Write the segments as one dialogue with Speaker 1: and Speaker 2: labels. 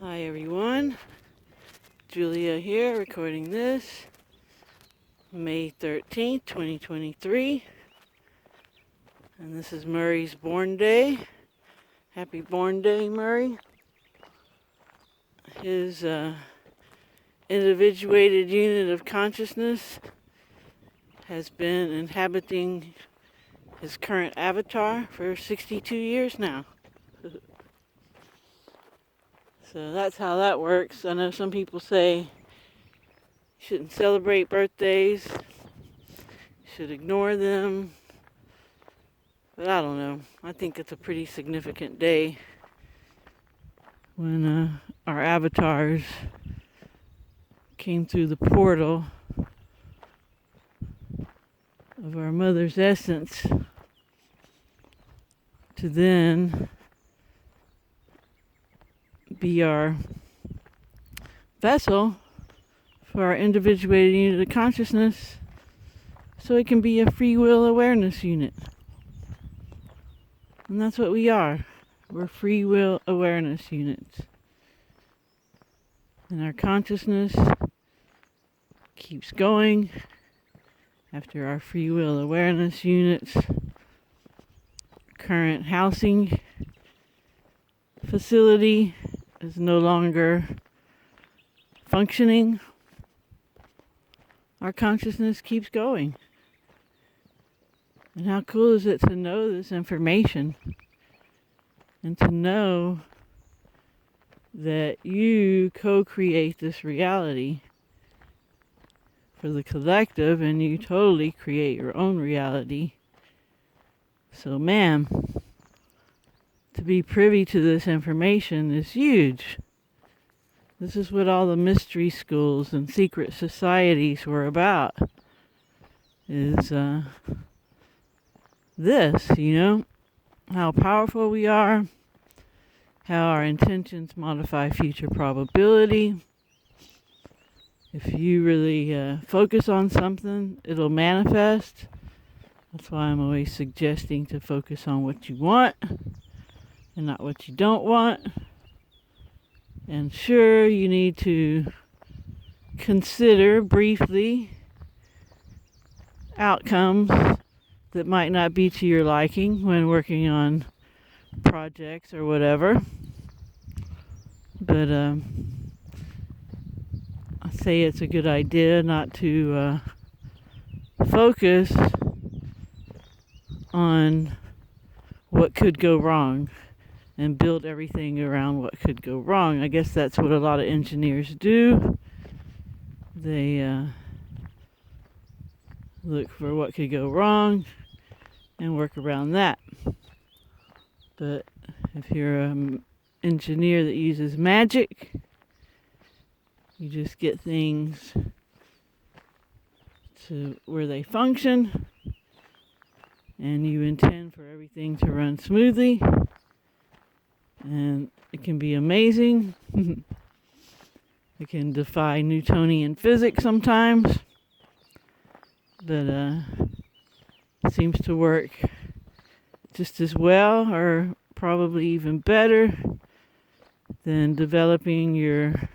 Speaker 1: Hi everyone, Julia here recording this, May 13th, 2023, and this is Murray's born day. Happy born day, Murray. His individuated unit of consciousness has been inhabiting his current avatar for 62 years now. So that's how that works. I know some people say you shouldn't celebrate birthdays, you should ignore them, but I don't know. I think it's a pretty significant day when our avatars came through the portal of our mother's essence to then be our vessel for our individuated unit of consciousness, so it can be a free will awareness unit. And that's what we are. We're free will awareness units. And our consciousness keeps going after our free will awareness units current housing facility is no longer functioning. Our consciousness keeps going. And how cool is it to know this information and to know that you co-create this reality for the collective, and you totally create your own reality. So man, to be privy to this information is huge. This is what all the mystery schools and secret societies were about. Is this, how powerful we are, how our intentions modify future probability. If you really focus on something, it'll manifest. That's why I'm always suggesting to focus on what you want and not what you don't want. And sure, you need to consider briefly outcomes that might not be to your liking when working on projects or whatever. But I say it's a good idea not to focus on what could go wrong and build everything around what could go wrong. I guess that's what a lot of engineers do. They look for what could go wrong and work around that. But if you're an engineer that uses magic, you just get things to where they function, and you intend for everything to run smoothly, and it can be amazing. It can defy Newtonian physics sometimes, but it seems to work just as well, or probably even better, than developing your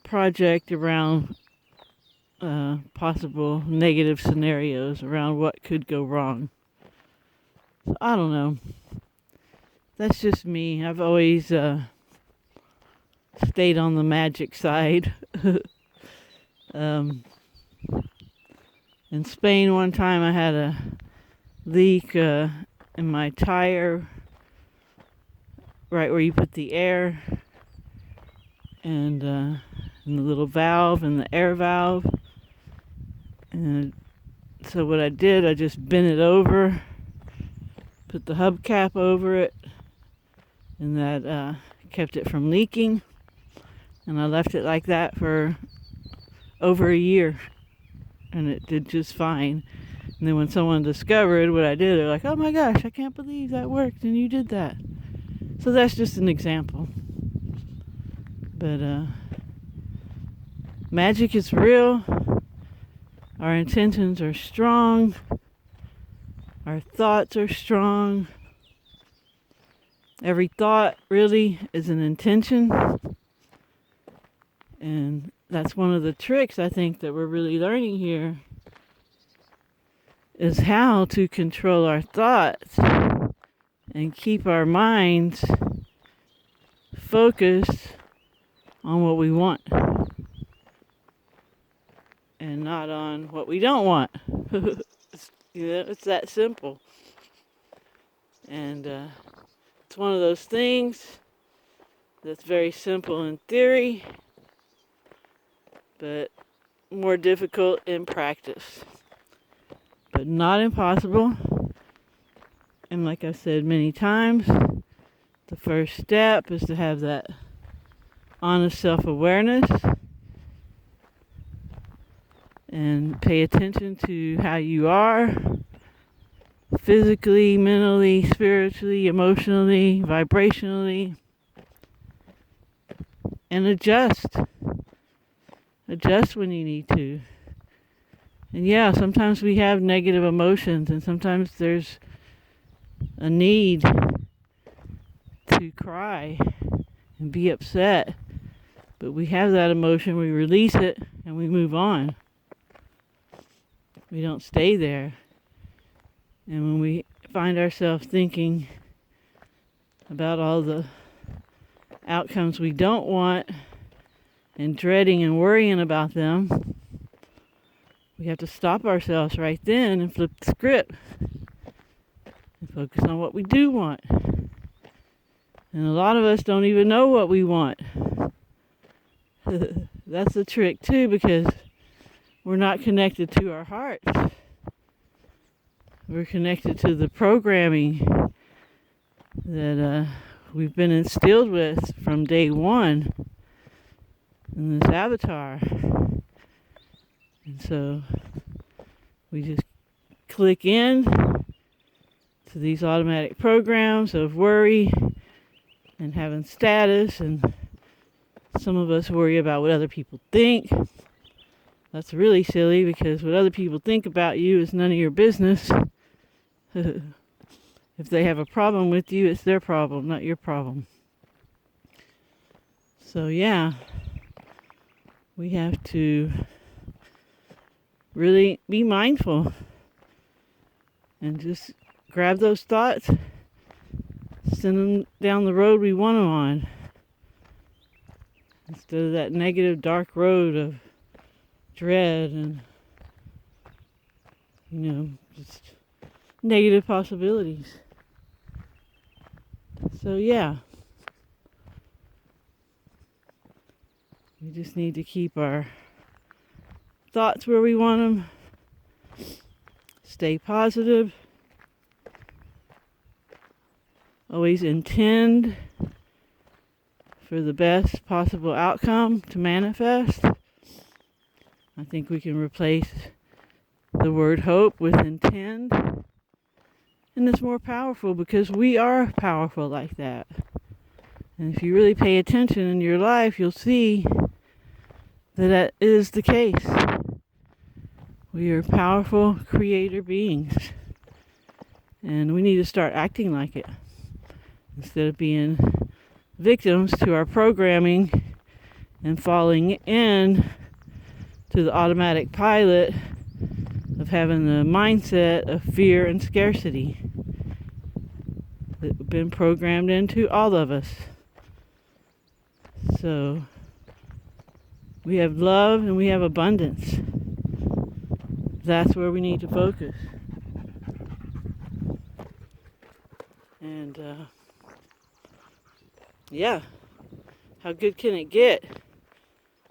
Speaker 1: project around possible negative scenarios around what could go wrong. So I don't know. That's just me. I've always stayed on the magic side. In Spain one time I had a leak in my tire, right where you put the air, and the little valve and the air valve. And so what I did, I just bent it over, put the hubcap over it, and that kept it from leaking. And I left it like that for over a year, and it did just fine. And then when someone discovered what I did, they're like, "Oh my gosh, I can't believe that worked and you did that." So that's just an example. But magic is real. Our intentions are strong. Our thoughts are strong. Every thought really is an intention. And that's one of the tricks I think that we're really learning here, is how to control our thoughts and keep our minds focused on what we want and not on what we don't want. It's that simple. And it's one of those things that's very simple in theory, but more difficult in practice. But not impossible. And like I've said many times, the first step is to have that honest self-awareness and pay attention to how you are physically, mentally, spiritually, emotionally, vibrationally, and adjust. Adjust when you need to. And yeah, sometimes we have negative emotions, and sometimes there's a need to cry and be upset. But we have that emotion, we release it, and we move on. We don't stay there. And when we find ourselves thinking about all the outcomes we don't want and dreading and worrying about them, we have to stop ourselves right then and flip the script and focus on what we do want. And a lot of us don't even know what we want. That's the trick too, because we're not connected to our hearts. We're connected to the programming that we've been instilled with from day one in this avatar. And so we just click in to these automatic programs of worry and having status, and some of us worry about what other people think. That's really silly, because what other people think about you is none of your business. If they have a problem with you, it's their problem, not your problem. So yeah, we have to really be mindful and just grab those thoughts, send them down the road we want them on, instead of that negative dark road of dread and just negative possibilities. So yeah, we just need to keep our thoughts where we want them, stay positive, always intend for the best possible outcome to manifest. I think we can replace the word hope with intend. And it's more powerful because we are powerful like that. And if you really pay attention in your life, you'll see that that is the case. We are powerful creator beings. And we need to start acting like it, instead of being victims to our programming and falling in to the automatic pilot of having the mindset of fear and scarcity that's been programmed into all of us. So we have love and we have abundance. That's where we need to focus. And yeah, how good can it get?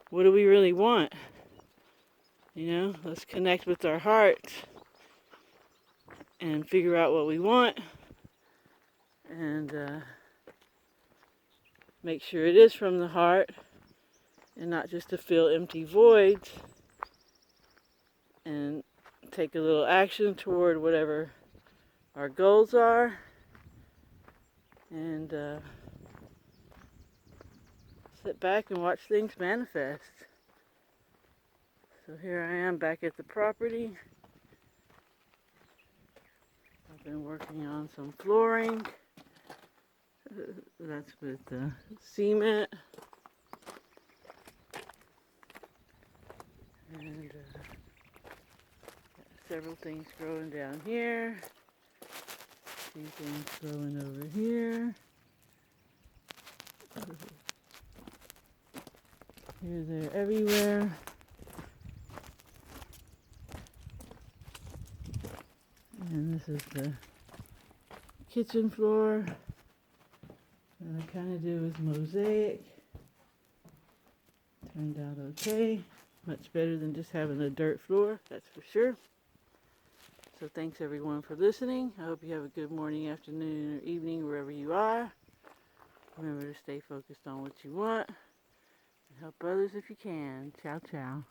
Speaker 1: What do we really want? Let's connect with our heart and figure out what we want, and make sure it is from the heart and not just to fill empty voids, and take a little action toward whatever our goals are, and sit back and watch things manifest. So here I am back at the property. I've been working on some flooring. That's with cement. And several things growing down here. A few things growing over here. Here, there, everywhere. And this is the kitchen floor. And I kind of do with mosaic. Turned out okay. Much better than just having a dirt floor, that's for sure. So thanks everyone for listening. I hope you have a good morning, afternoon, or evening, wherever you are. Remember to stay focused on what you want and help others if you can. Ciao, ciao.